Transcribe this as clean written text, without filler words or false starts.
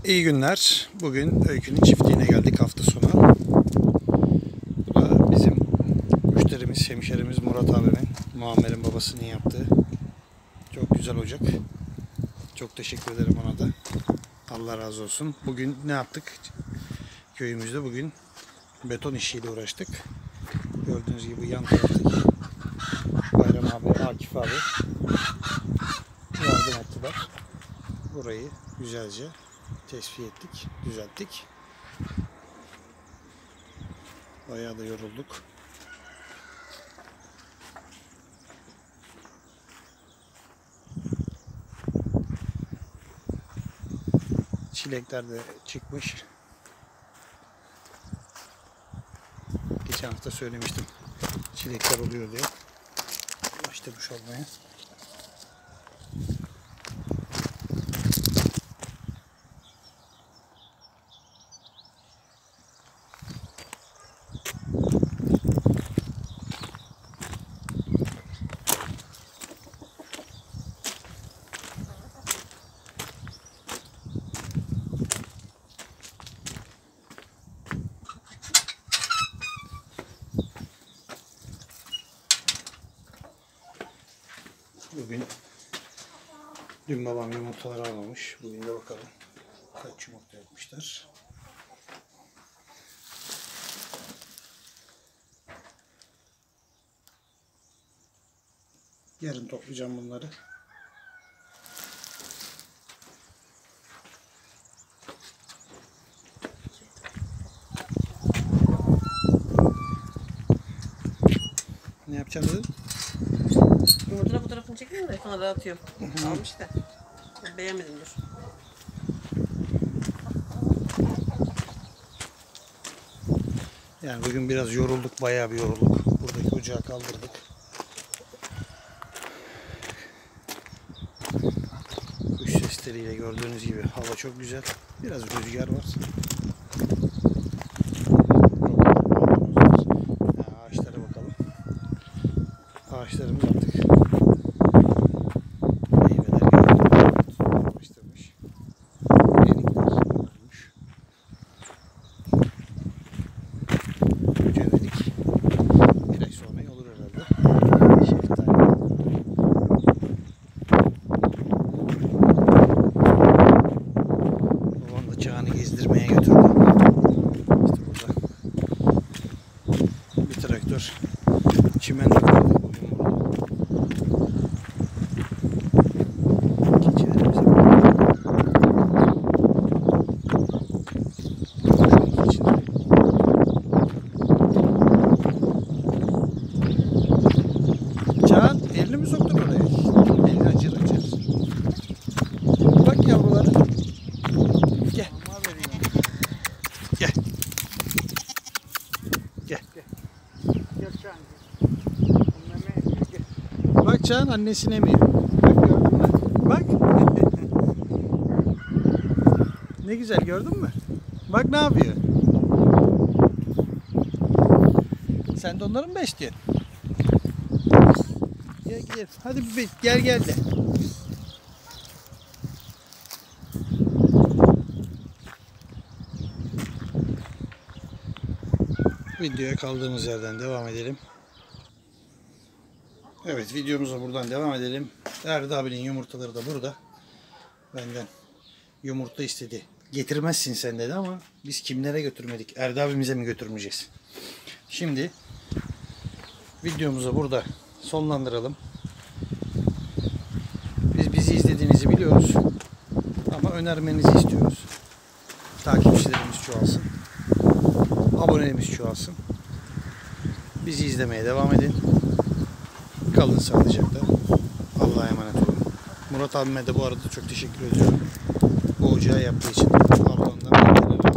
İyi günler. Bugün Öykü'nün çiftliğine geldik hafta sonu. Bu da bizim müşterimiz, hemşerimiz Murat abimin, Muammer'in babasının yaptığı çok güzel ocak. Çok teşekkür ederim ona da. Allah razı olsun. Bugün ne yaptık? Köyümüzde bugün beton işiyle uğraştık. Gördüğünüz gibi yan taraftaki Bayram abi, Akif abi yardım ettiler. Burayı güzelce tespih ettik, düzelttik. Bayağı da yorulduk. Çilekler de çıkmış. Geçen hafta söylemiştim. Çilekler oluyor diye. Başlamış olmaya. Dün babam yumurtaları almamış. Bugün de bakalım kaç yumurta yapmışlar. Yarın toplayacağım bunları. Ne yapacağım dedim? Yumurtanın fotoğrafını çekeyim de sana dağıtıyorum. Almış da. Ben beğenmedim dur. Yani bugün biraz yorulduk, bayağı bir yorulduk. Buradaki ocağı kaldırdık. Kuş sesleriyle gördüğünüz gibi hava çok güzel. Biraz rüzgar var. Ağaçlara bakalım. Ağaçlarımız artık meyveler gelmiş. Yenikler olmuş. Cövelik. Bir ay sonra olur herhalde. Şeftali. Babam da çağını gezdirmeye götürdü. İşte burada bir traktör çimen kaldı bugün burada. Keçilerimize Can, elini mi soktun oraya? Elini acır acır. Bak yavruları. Gel. Gel. Gel. Bak Can, annesini emiyor. Bak gördün mü? Bak. Ne güzel, gördün mü? Bak ne yapıyor. Sen de onları mı besliyorsun? Gel gel. Hadi bir gel de. Videoya kaldığımız yerden devam edelim. Evet, videomuza buradan devam edelim. Erdi abinin yumurtaları da burada. Benden yumurta istedi. Getirmezsin sen dedi ama biz kimlere götürmedik? Erdi abimize mi götürmeyeceğiz? Şimdi videomuzu burada sonlandıralım. Bizi izlediğinizi biliyoruz. Ama önermenizi istiyoruz. Takipçilerimiz çoğalsın. Abonelerimiz çoğalsın. Bizi izlemeye devam edin. Kalın sağlıcakla. Allah'a emanet olun. Murat abime de bu arada çok teşekkür ediyorum. Bu ocağı yaptığı için. Ablamdan